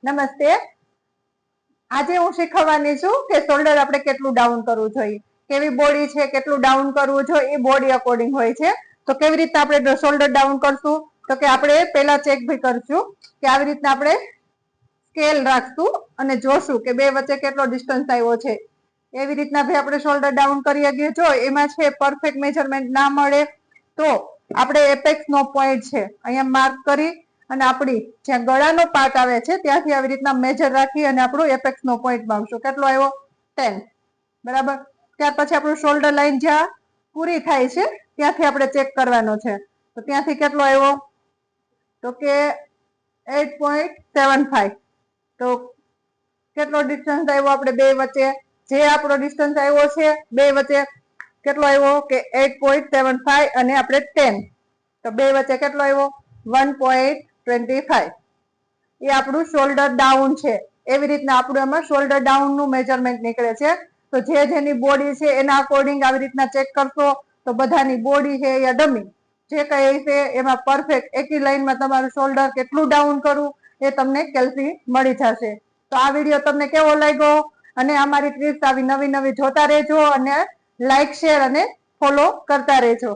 નમસ્તે. આજે હું શીખવવાની છું કે શોલ્ડર આપણે કેટલું ડાઉન કરવું જોઈએ, કેવી બોડી છે કેટલું ડાઉન કરવું જોઈએ એ બોડી અકોર્ડિંગ હોય છે. તો કેવી રીતના આપણે શોલ્ડર ડાઉન કરશું, તો કે આપણે પહેલા ચેક ભી કરશું કે આવી રીતના આપણે સ્કેલ રાખશું અને જોશું કે બે વચ્ચે કેટલો ડિસ્ટન્સ આવ્યો છે. એવી રીતના ભાઈ આપણે શોલ્ડર ડાઉન કરી શકીએ. જો એમાં છે પરફેક્ટ મેજરમેન્ટ ના મળે તો આપણે એપેક્સ નો પોઈન્ટ છે અહીંયા માર્ક કરી અને આપણી જ્યાં ગળાનો પાર્ટ આવે છે ત્યાંથી આવી રીતના મેજર રાખી અને આપણું એપેક્સ નો પોઈન્ટ માપશું. કેટલો આવ્યો? 10. બરાબર. ત્યાર પછી આપણું શોલ્ડર લાઈન જ્યાં પૂરી થાય છે ત્યાંથી આપણે ચેક કરવાનો છે. તો ત્યાંથી કેટલો આવ્યો? તો કે 8.75. તો કેટલો ડિસ્ટન્સ આવ્યો આપણે બે વચ્ચે? જે આપણો ડિસ્ટન્સ આવ્યો છે બે વચ્ચે કેટલો આવ્યો કે 8.75 અને આપણે 10. તો બે વચ્ચે કેટલો આવ્યો? 1.25. એ આપણું શોલ્ડર ડાઉન છે. એવી રીતના આપણું એમાં શોલ્ડર ડાઉન નું મેજરમેન્ટ નીકળે છે. તો જે જેની બોડી છે એના અકોર્ડિંગ આવી રીતના ચેક કરશો તો બધાની બોડી છે યા ડમી જે કઈ છે એમાં પરફેક્ટ એકી લાઈનમાં તમારું શોલ્ડર કેટલું ડાઉન કરવું એ તમને કેલ્સી મળી જશે. તો આ વિડીયો તમને કેવો લાગ્યો? અને અમારી ટ્રીપ્સ આવી નવી નવી જોતા રહેજો અને લાઈક શેર અને ફોલો કરતા રહેજો.